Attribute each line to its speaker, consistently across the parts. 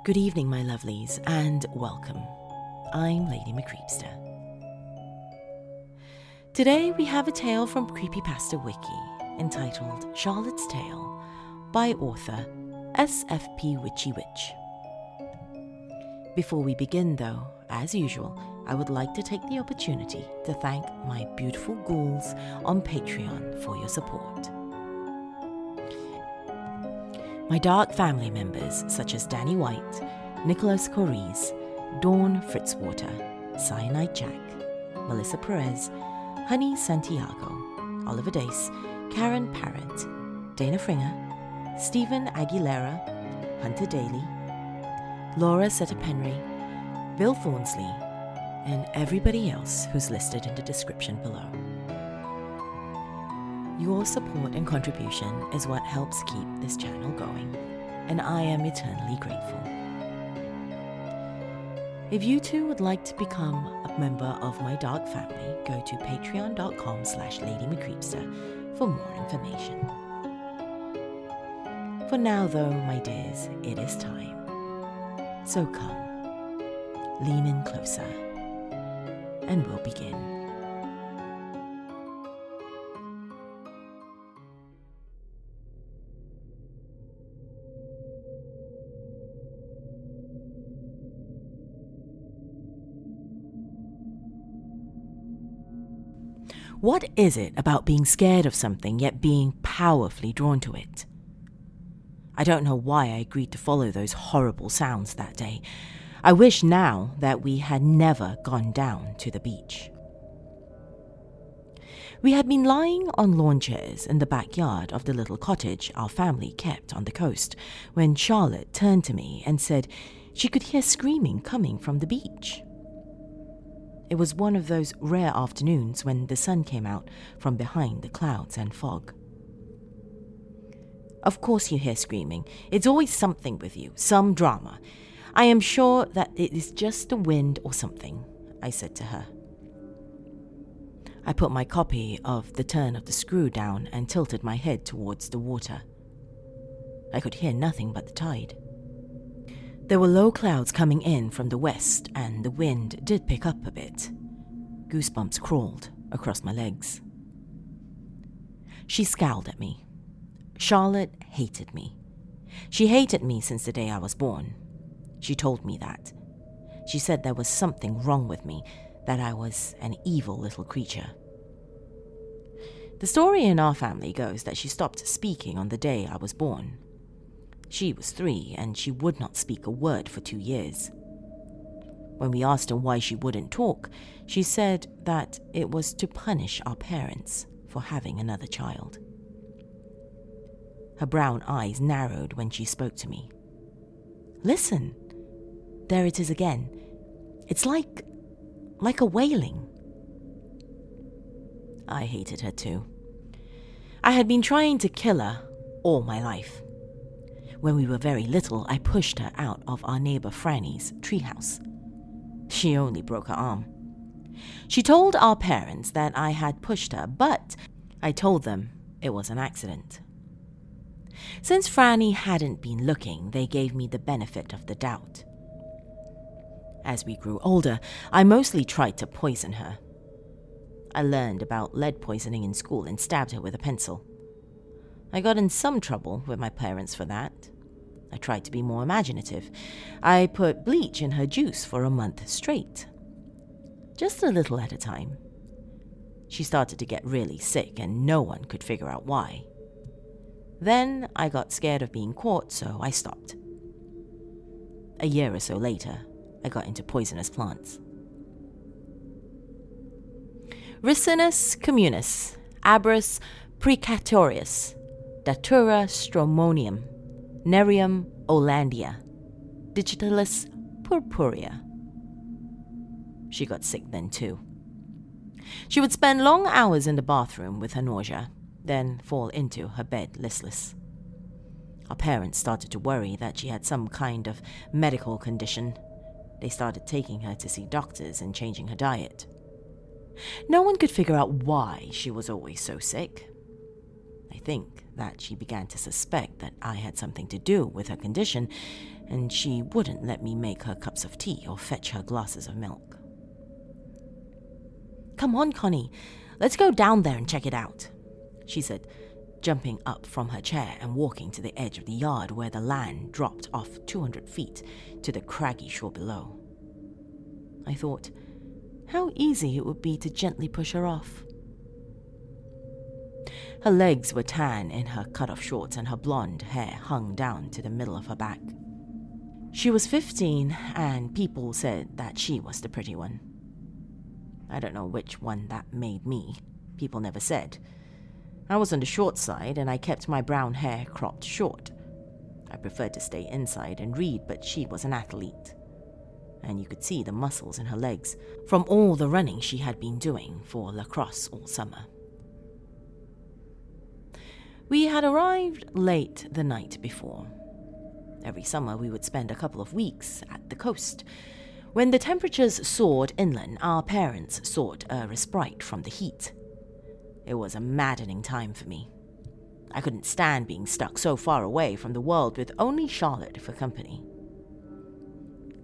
Speaker 1: Good evening, my lovelies, and welcome. I'm Lady Creepypasta. Today we have a tale from Creepypasta Wiki entitled Charlotte's Tale by author SFP Witchy Witch. Before we begin though, as usual, I would like to take the opportunity to thank my beautiful ghouls on Patreon for your support. My dark family members such as Danny White, Nicholas Coriz, Dawn Fritzwater, Cyanide Jack, Melissa Perez, Honey Santiago, Oliver Dace, Karen Parrott, Dana Fringer, Stephen Aguilera, Hunter Daly, Laura Setepenre, Bill Thornsley, and everybody else who's listed in the description below. Your support and contribution is what helps keep this channel going, and I am eternally grateful. If you too would like to become a member of my dark family, go to patreon.com/LadyMcCreepster for more information. For now though, my dears, it is time. So come, lean in closer, and we'll begin. What is it about being scared of something yet being powerfully drawn to it? I don't know why I agreed to follow those horrible sounds that day. I wish now that we had never gone down to the beach. We had been lying on lawn chairs in the backyard of the little cottage our family kept on the coast when Charlotte turned to me and said she could hear screaming coming from the beach. It was one of those rare afternoons when the sun came out from behind the clouds and fog. Of course you hear screaming. It's always something with you, some drama. I am sure that it is just the wind or something, I said to her. I put my copy of The Turn of the Screw down and tilted my head towards the water. I could hear nothing but the tide. There were low clouds coming in from the west, and the wind did pick up a bit. Goosebumps crawled across my legs. She scowled at me. Charlotte hated me. She hated me since the day I was born. She told me that. She said there was something wrong with me, that I was an evil little creature. The story in our family goes that she stopped speaking on the day I was born. She was 3, and she would not speak a word for 2 years. When we asked her why she wouldn't talk, she said that it was to punish our parents for having another child. Her brown eyes narrowed when she spoke to me. Listen, there it is again. It's like a wailing. I hated her too. I had been trying to kill her all my life. When we were very little, I pushed her out of our neighbor Franny's treehouse. She only broke her arm. She told our parents that I had pushed her, but I told them it was an accident. Since Franny hadn't been looking, they gave me the benefit of the doubt. As we grew older, I mostly tried to poison her. I learned about lead poisoning in school and stabbed her with a pencil. I got in some trouble with my parents for that. I tried to be more imaginative. I put bleach in her juice for a month straight. Just a little at a time. She started to get really sick and no one could figure out why. Then I got scared of being caught, so I stopped. A year or so later, I got into poisonous plants. Ricinus communis, Abrus precatorius, Datura stromonium, Nerium Olandia, Digitalis purpurea. She got sick then too. She would spend long hours in the bathroom with her nausea, then fall into her bed listless. Our parents started to worry that she had some kind of medical condition. They started taking her to see doctors and changing her diet. No one could figure out why she was always so sick. I think that she began to suspect that I had something to do with her condition, and she wouldn't let me make her cups of tea or fetch her glasses of milk. "Come on, Connie, let's go down there and check it out," she said, jumping up from her chair and walking to the edge of the yard where the land dropped off 200 feet to the craggy shore below. I thought, how easy it would be to gently push her off. Her legs were tan in her cut-off shorts and her blonde hair hung down to the middle of her back. She was 15 and people said that she was the pretty one. I don't know which one that made me. People never said. I was on the short side and I kept my brown hair cropped short. I preferred to stay inside and read, but she was an athlete. And you could see the muscles in her legs from all the running she had been doing for lacrosse all summer. We had arrived late the night before. Every summer we would spend a couple of weeks at the coast. When the temperatures soared inland, our parents sought a respite from the heat. It was a maddening time for me. I couldn't stand being stuck so far away from the world with only Charlotte for company.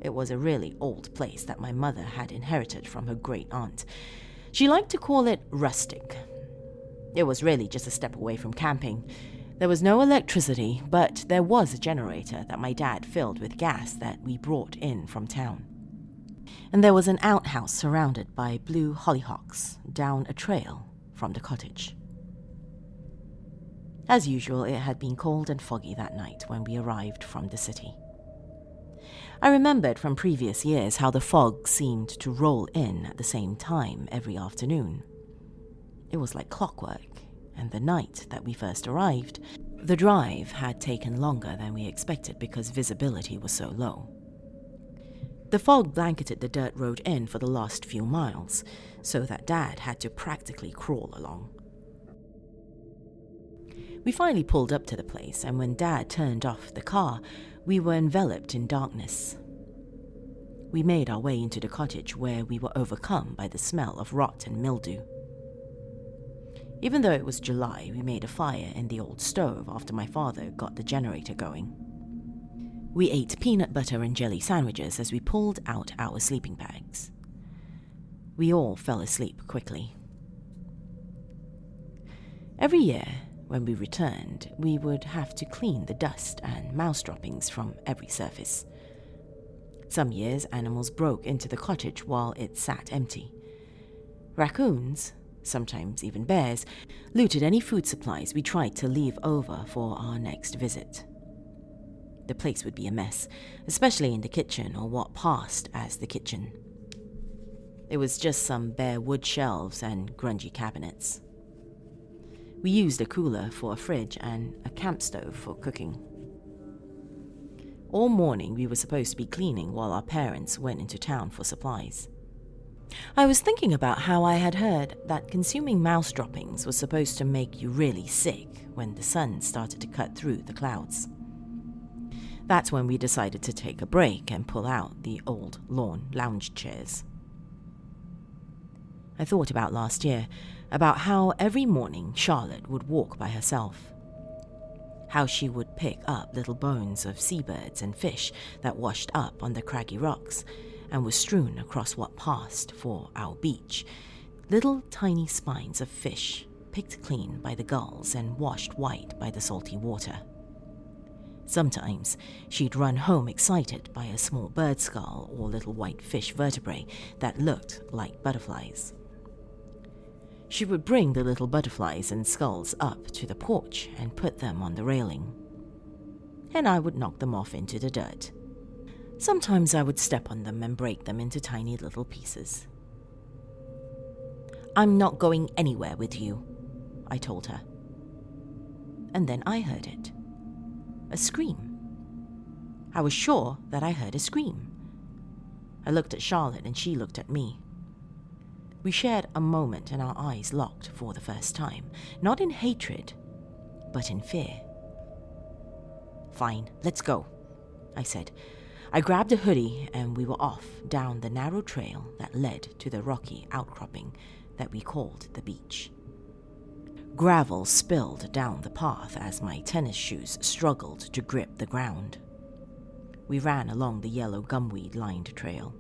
Speaker 1: It was a really old place that my mother had inherited from her great-aunt. She liked to call it rustic. It was really just a step away from camping. There was no electricity, but there was a generator that my dad filled with gas that we brought in from town. And there was an outhouse surrounded by blue hollyhocks down a trail from the cottage. As usual, it had been cold and foggy that night when we arrived from the city. I remembered from previous years how the fog seemed to roll in at the same time every afternoon. It was like clockwork, and the night that we first arrived, the drive had taken longer than we expected because visibility was so low. The fog blanketed the dirt road in for the last few miles, so that Dad had to practically crawl along. We finally pulled up to the place, and when Dad turned off the car, we were enveloped in darkness. We made our way into the cottage where we were overcome by the smell of rot and mildew. Even though it was July, we made a fire in the old stove after my father got the generator going. We ate peanut butter and jelly sandwiches as we pulled out our sleeping bags. We all fell asleep quickly. Every year, when we returned, we would have to clean the dust and mouse droppings from every surface. Some years, animals broke into the cottage while it sat empty. Raccoons, sometimes even bears, looted any food supplies we tried to leave over for our next visit. The place would be a mess, especially in the kitchen or what passed as the kitchen. It was just some bare wood shelves and grungy cabinets. We used a cooler for a fridge and a camp stove for cooking. All morning we were supposed to be cleaning while our parents went into town for supplies. I was thinking about how I had heard that consuming mouse droppings was supposed to make you really sick when the sun started to cut through the clouds. That's when we decided to take a break and pull out the old lawn lounge chairs. I thought about last year, about how every morning Charlotte would walk by herself. How she would pick up little bones of seabirds and fish that washed up on the craggy rocks and were strewn across what passed for our beach. Little tiny spines of fish picked clean by the gulls and washed white by the salty water. Sometimes she'd run home excited by a small bird skull or little white fish vertebrae that looked like butterflies. She would bring the little butterflies and skulls up to the porch and put them on the railing, and I would knock them off into the dirt. Sometimes I would step on them and break them into tiny little pieces. "I'm not going anywhere with you," I told her. And then I heard it. A scream. I was sure that I heard a scream. I looked at Charlotte and she looked at me. We shared a moment and our eyes locked for the first time, not in hatred, but in fear. "Fine, let's go," I said. I grabbed a hoodie and we were off down the narrow trail that led to the rocky outcropping that we called the beach. Gravel spilled down the path as my tennis shoes struggled to grip the ground. We ran along the yellow gumweed-lined trail.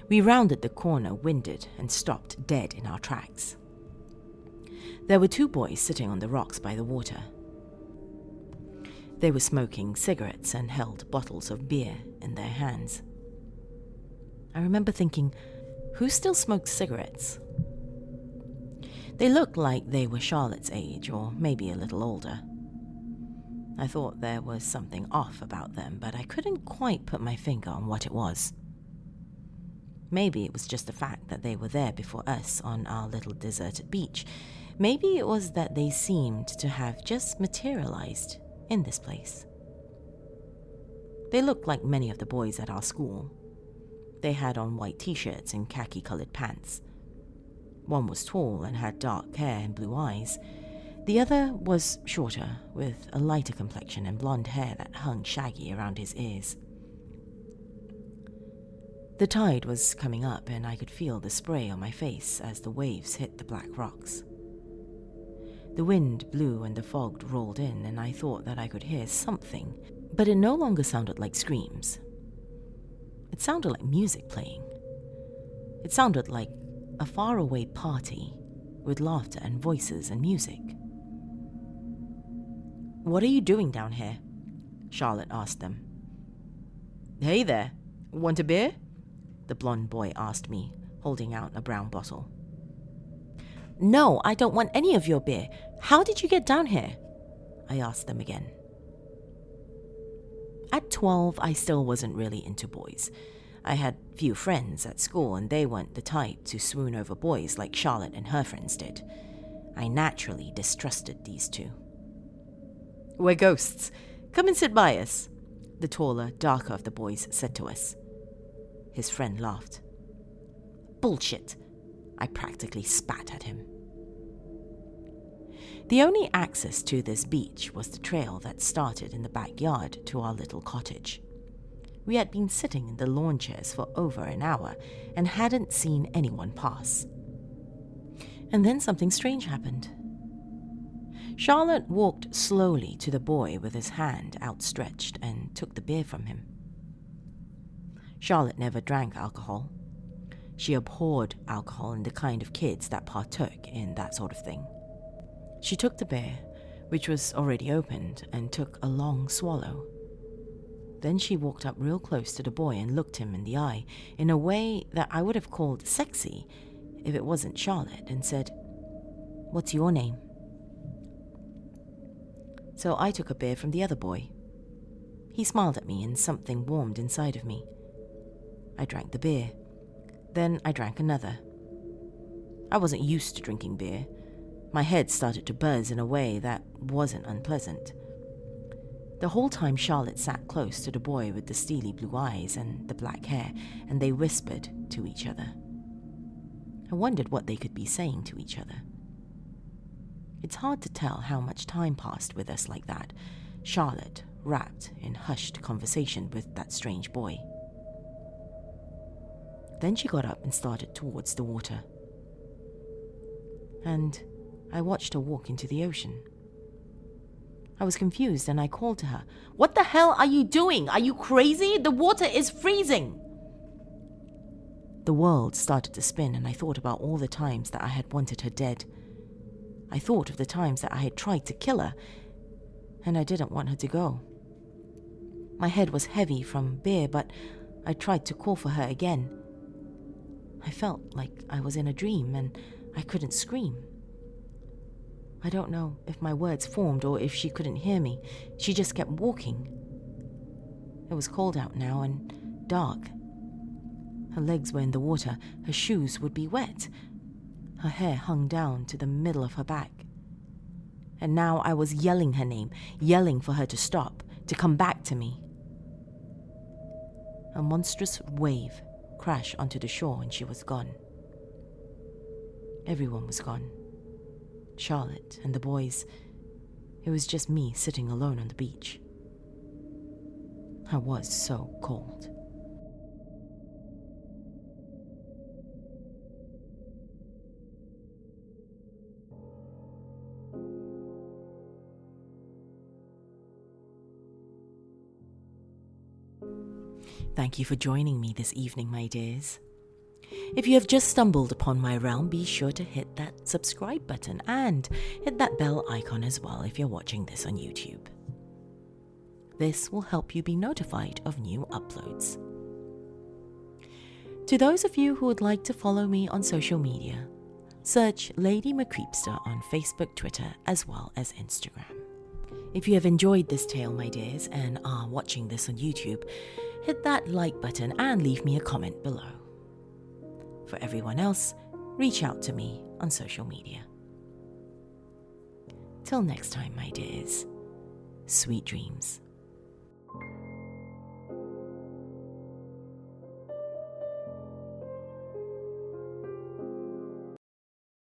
Speaker 1: We rounded the corner, winded, and stopped dead in our tracks. There were 2 boys sitting on the rocks by the water. They were smoking cigarettes and held bottles of beer in their hands. I remember thinking, who still smokes cigarettes? They looked like they were Charlotte's age, or maybe a little older. I thought there was something off about them, but I couldn't quite put my finger on what it was. Maybe it was just the fact that they were there before us on our little deserted beach. Maybe it was that they seemed to have just materialized in this place. They looked like many of the boys at our school. They had on white t-shirts and khaki-colored pants. One was tall and had dark hair and blue eyes. The other was shorter, with a lighter complexion and blonde hair that hung shaggy around his ears. The tide was coming up, and I could feel the spray on my face as the waves hit the black rocks. The wind blew and the fog rolled in, and I thought that I could hear something, but it no longer sounded like screams. It sounded like music playing. It sounded like a faraway party with laughter and voices and music. "What are you doing down here?" Charlotte asked them. "Hey there, want a beer?" the blonde boy asked me, holding out a brown bottle. "No, I don't want any of your beer. How did you get down here?" I asked them again. At 12, I still wasn't really into boys. I had few friends at school, and they weren't the type to swoon over boys like Charlotte and her friends did. I naturally distrusted these 2. "We're ghosts. Come and sit by us," the taller, darker of the boys said to us. His friend laughed. "Bullshit." I practically spat at him. The only access to this beach was the trail that started in the backyard to our little cottage. We had been sitting in the lawn chairs for over an hour and hadn't seen anyone pass. And then something strange happened. Charlotte walked slowly to the boy with his hand outstretched and took the beer from him. Charlotte never drank alcohol. She abhorred alcohol and the kind of kids that partook in that sort of thing. She took the beer, which was already opened, and took a long swallow. Then she walked up real close to the boy and looked him in the eye in a way that I would have called sexy if it wasn't Charlotte, and said, "What's your name?" So I took a beer from the other boy. He smiled at me and something warmed inside of me. I drank the beer. Then I drank another. I wasn't used to drinking beer. My head started to buzz in a way that wasn't unpleasant. The whole time Charlotte sat close to the boy with the steely blue eyes and the black hair, and they whispered to each other. I wondered what they could be saying to each other. It's hard to tell how much time passed with us like that, Charlotte wrapped in hushed conversation with that strange boy. Then she got up and started towards the water. And I watched her walk into the ocean. I was confused and I called to her, "What the hell are you doing? Are you crazy? The water is freezing!" The world started to spin and I thought about all the times that I had wanted her dead. I thought of the times that I had tried to kill her, and I didn't want her to go. My head was heavy from beer, but I tried to call for her again. I felt like I was in a dream and I couldn't scream. I don't know if my words formed or if she couldn't hear me. She just kept walking. It was cold out now and dark. Her legs were in the water. Her shoes would be wet. Her hair hung down to the middle of her back. And now I was yelling her name, yelling for her to stop, to come back to me. A monstrous wave crashed onto the shore and she was gone. Everyone was gone. Charlotte and the boys. It was just me sitting alone on the beach. I was so cold. Thank you for joining me this evening, my dears. If you have just stumbled upon my realm, be sure to hit that subscribe button and hit that bell icon as well if you're watching this on YouTube. This will help you be notified of new uploads. To those of you who would like to follow me on social media, search Lady Creepypasta on Facebook, Twitter, as well as Instagram. If you have enjoyed this tale, my dears, and are watching this on YouTube, hit that like button and leave me a comment below. For everyone else, reach out to me on social media. Till next time, my dears, sweet dreams.